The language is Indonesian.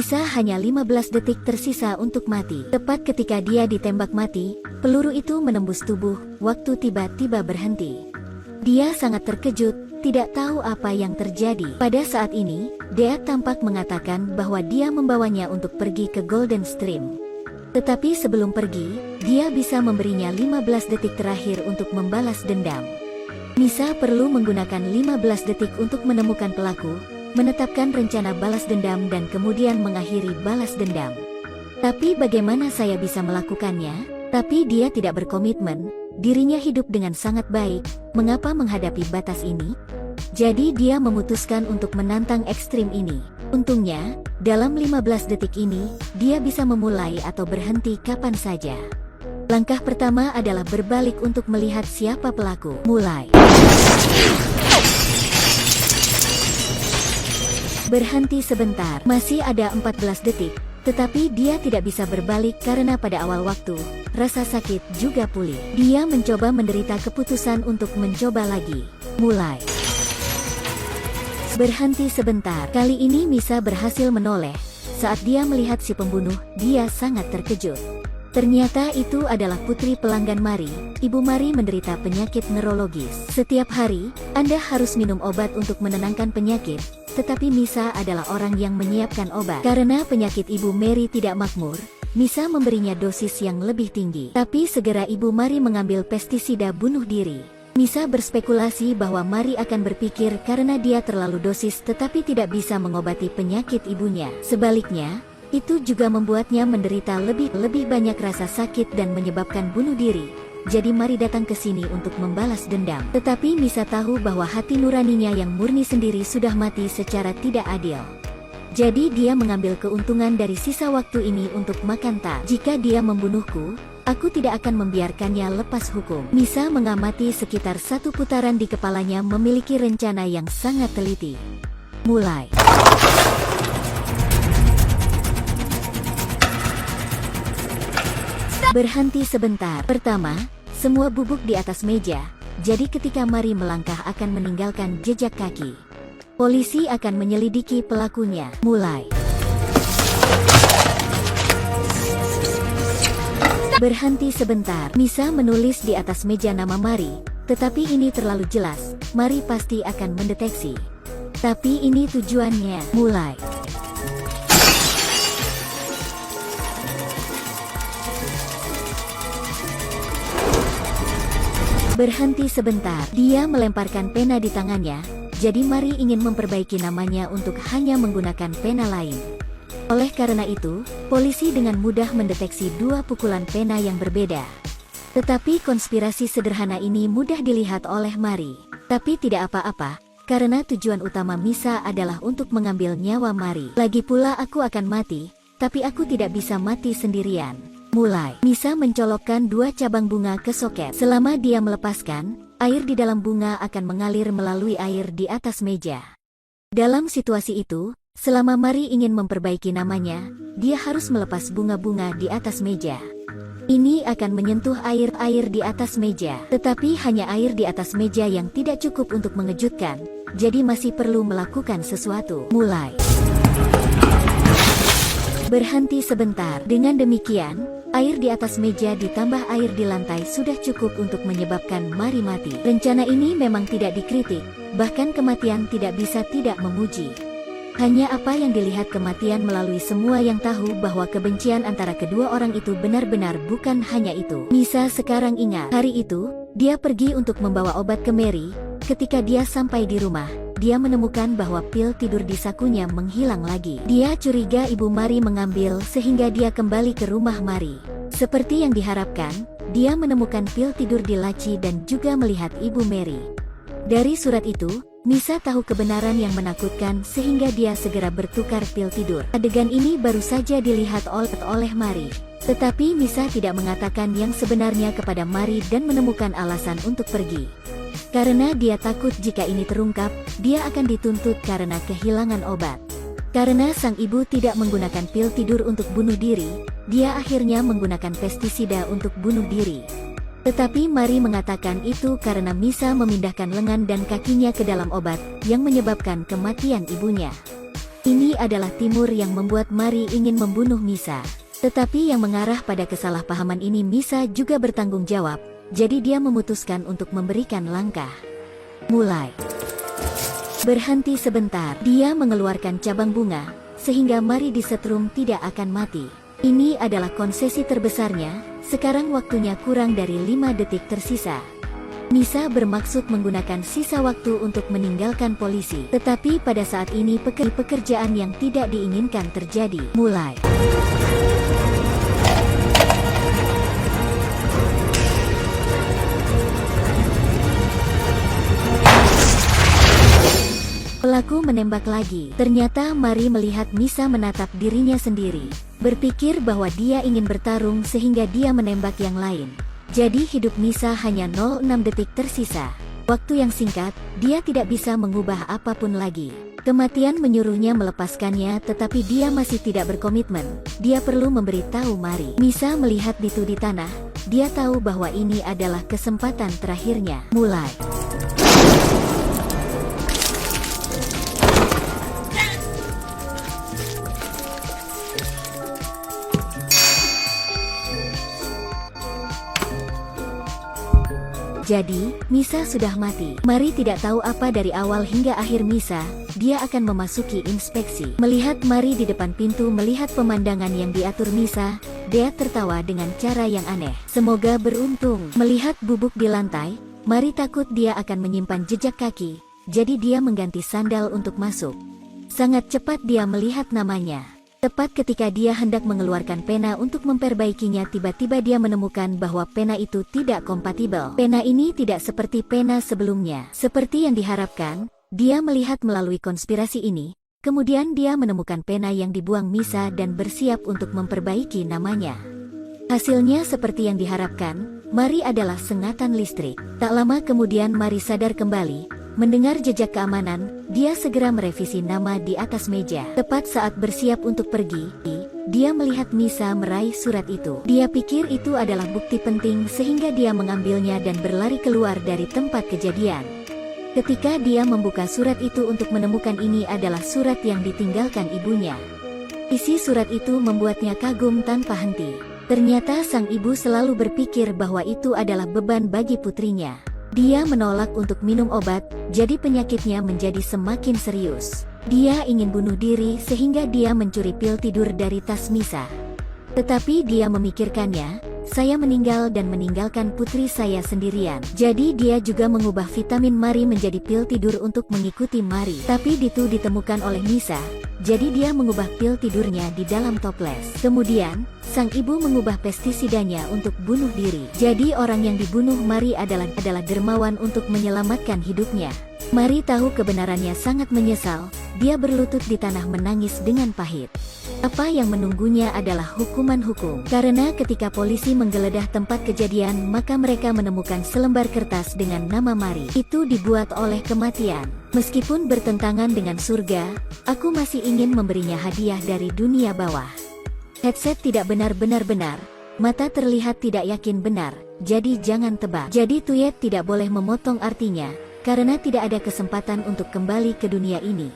Misa hanya 15 detik tersisa untuk mati. Tepat ketika dia ditembak mati, peluru itu menembus tubuh, waktu tiba-tiba berhenti. Dia sangat terkejut, tidak tahu apa yang terjadi. Pada saat ini, Dea tampak mengatakan bahwa dia membawanya untuk pergi ke Golden Stream. Tetapi sebelum pergi, dia bisa memberinya 15 detik terakhir untuk membalas dendam. Misa perlu menggunakan 15 detik untuk menemukan pelaku, menetapkan rencana balas dendam dan kemudian mengakhiri balas dendam. Tapi bagaimana saya bisa melakukannya? Tapi dia tidak berkomitmen, dirinya hidup dengan sangat baik, mengapa menghadapi batas ini? Jadi dia memutuskan untuk menantang ekstrim ini. Untungnya, dalam 15 detik ini, dia bisa memulai atau berhenti kapan saja. Langkah pertama adalah berbalik untuk melihat siapa pelaku. Mulai. Berhenti sebentar, masih ada 14 detik, tetapi dia tidak bisa berbalik karena pada awal waktu, rasa sakit juga pulih. Dia mencoba menderita keputusan untuk mencoba lagi. Mulai. Berhenti sebentar, kali ini Misa berhasil menoleh. Saat dia melihat si pembunuh, dia sangat terkejut. Ternyata itu adalah putri pelanggan Mari. Ibu Mari menderita penyakit neurologis. Setiap hari, Anda harus minum obat untuk menenangkan penyakit. Tetapi Misa adalah orang yang menyiapkan obat. Karena penyakit Ibu Mary tidak makmur, Misa memberinya dosis yang lebih tinggi. Tapi segera Ibu Mari mengambil pestisida bunuh diri. Misa berspekulasi bahwa Mari akan berpikir karena dia terlalu dosis tetapi tidak bisa mengobati penyakit ibunya. Sebaliknya, itu juga membuatnya menderita lebih banyak rasa sakit dan menyebabkan bunuh diri. Jadi Mari datang ke sini untuk membalas dendam. Tetapi Misa tahu bahwa hati nuraninya yang murni sendiri sudah mati secara tidak adil. Jadi dia mengambil keuntungan dari sisa waktu ini untuk makan tak. Jika dia membunuhku, aku tidak akan membiarkannya lepas hukum. Misa mengamati sekitar 1 putaran di kepalanya memiliki rencana yang sangat teliti. Mulai. Berhenti sebentar. Pertama, semua bubuk di atas meja, jadi ketika Mari melangkah akan meninggalkan jejak kaki. Polisi akan menyelidiki pelakunya. Mulai. Berhenti sebentar. Misa menulis di atas meja nama Mari, tetapi ini terlalu jelas, Mari pasti akan mendeteksi. Tapi ini tujuannya. Mulai. Berhenti sebentar. Dia melemparkan pena di tangannya, jadi Mari ingin memperbaiki namanya untuk hanya menggunakan pena lain. Oleh karena itu, polisi dengan mudah mendeteksi 2 pukulan pena yang berbeda. Tetapi konspirasi sederhana ini mudah dilihat oleh Mari. Tapi tidak apa-apa, karena tujuan utama Misa adalah untuk mengambil nyawa Mari. Lagi pula aku akan mati, tapi aku tidak bisa mati sendirian. Mulai. Misa mencolokkan 2 cabang bunga ke soket. Selama dia melepaskan, air di dalam bunga akan mengalir melalui air di atas meja. Dalam situasi itu, selama Mari ingin memperbaiki namanya, dia harus melepas bunga-bunga di atas meja. Ini akan menyentuh air di atas meja. Tetapi hanya air di atas meja yang tidak cukup untuk mengejutkan, jadi masih perlu melakukan sesuatu. Mulai. Berhenti sebentar. Dengan demikian, air di atas meja ditambah air di lantai sudah cukup untuk menyebabkan Mari mati. Rencana ini memang tidak dikritik, bahkan kematian tidak bisa tidak memuji. Hanya apa yang dilihat kematian melalui semua yang tahu bahwa kebencian antara kedua orang itu benar-benar bukan hanya itu. Misa sekarang ingat, hari itu, dia pergi untuk membawa obat ke Mary. Ketika dia sampai di rumah, dia menemukan bahwa pil tidur di sakunya menghilang lagi. Dia curiga Ibu Mari mengambil sehingga dia kembali ke rumah Mari. Seperti yang diharapkan, dia menemukan pil tidur di laci dan juga melihat Ibu Mary. Dari surat itu, Misa tahu kebenaran yang menakutkan sehingga dia segera bertukar pil tidur. Adegan ini baru saja dilihat oleh Mari. Tetapi Misa tidak mengatakan yang sebenarnya kepada Mari dan menemukan alasan untuk pergi. Karena dia takut jika ini terungkap, dia akan dituntut karena kehilangan obat. Karena sang ibu tidak menggunakan pil tidur untuk bunuh diri, dia akhirnya menggunakan pestisida untuk bunuh diri. Tetapi Mari mengatakan itu karena Misa memindahkan lengan dan kakinya ke dalam obat, yang menyebabkan kematian ibunya. Ini adalah Timur yang membuat Mari ingin membunuh Misa. Tetapi yang mengarah pada kesalahpahaman ini Misa juga bertanggung jawab, jadi dia memutuskan untuk memberikan langkah. Mulai. Berhenti sebentar, dia mengeluarkan cabang bunga, sehingga Mari disetrum tidak akan mati. Ini adalah konsesi terbesarnya, sekarang waktunya kurang dari 5 detik tersisa. Misa bermaksud menggunakan sisa waktu untuk meninggalkan polisi. Tetapi pada saat ini pekerjaan yang tidak diinginkan terjadi. Mulai. Pelaku menembak lagi. Ternyata Mari melihat Misa menatap dirinya sendiri. Berpikir bahwa dia ingin bertarung sehingga dia menembak yang lain. Jadi hidup Misa hanya 0,6 detik tersisa. Waktu yang singkat, dia tidak bisa mengubah apapun lagi. Kematian menyuruhnya melepaskannya tetapi dia masih tidak berkomitmen. Dia perlu memberitahu Mari. Misa melihat Ditu di tanah. Dia tahu bahwa ini adalah kesempatan terakhirnya. Mulai. Jadi, Misa sudah mati. Mari tidak tahu apa dari awal hingga akhir Misa, dia akan memasuki inspeksi. Melihat Mari di depan pintu melihat pemandangan yang diatur Misa, dia tertawa dengan cara yang aneh. Semoga beruntung. Melihat bubuk di lantai, Mari takut dia akan menyimpan jejak kaki, jadi dia mengganti sandal untuk masuk. Sangat cepat dia melihat namanya. Tepat ketika dia hendak mengeluarkan pena untuk memperbaikinya tiba-tiba dia menemukan bahwa pena itu tidak kompatibel. Pena ini tidak seperti pena sebelumnya. Seperti yang diharapkan, dia melihat melalui konspirasi ini, kemudian dia menemukan pena yang dibuang Misa dan bersiap untuk memperbaiki namanya. Hasilnya seperti yang diharapkan, Mari adalah sengatan listrik. Tak lama kemudian Mari sadar kembali. Mendengar jejak keamanan, dia segera merevisi nama di atas meja. Tepat saat bersiap untuk pergi, dia melihat Misa meraih surat itu. Dia pikir itu adalah bukti penting sehingga dia mengambilnya dan berlari keluar dari tempat kejadian. Ketika dia membuka surat itu untuk menemukan ini adalah surat yang ditinggalkan ibunya. Isi surat itu membuatnya kagum tanpa henti. Ternyata sang ibu selalu berpikir bahwa itu adalah beban bagi putrinya. Dia menolak untuk minum obat, jadi penyakitnya menjadi semakin serius. Dia ingin bunuh diri sehingga dia mencuri pil tidur dari tas Misa. Tetapi dia memikirkannya, saya meninggal dan meninggalkan putri saya sendirian. Jadi dia juga mengubah vitamin Mari menjadi pil tidur untuk mengikuti Mari. Tapi itu ditemukan oleh Misa, jadi dia mengubah pil tidurnya di dalam toples. Kemudian, sang ibu mengubah pestisidanya untuk bunuh diri. Jadi orang yang dibunuh Mari adalah dermawan untuk menyelamatkan hidupnya. Mari tahu kebenarannya sangat menyesal, dia berlutut di tanah menangis dengan pahit. Apa yang menunggunya adalah hukuman hukum. Karena ketika polisi menggeledah tempat kejadian maka mereka menemukan selembar kertas dengan nama Mari. Itu dibuat oleh kematian. Meskipun bertentangan dengan surga, aku masih ingin memberinya hadiah dari dunia bawah. Headset tidak benar-benar benar, mata terlihat tidak yakin benar, jadi jangan tebak. Jadi Tuyet tidak boleh memotong artinya, karena tidak ada kesempatan untuk kembali ke dunia ini.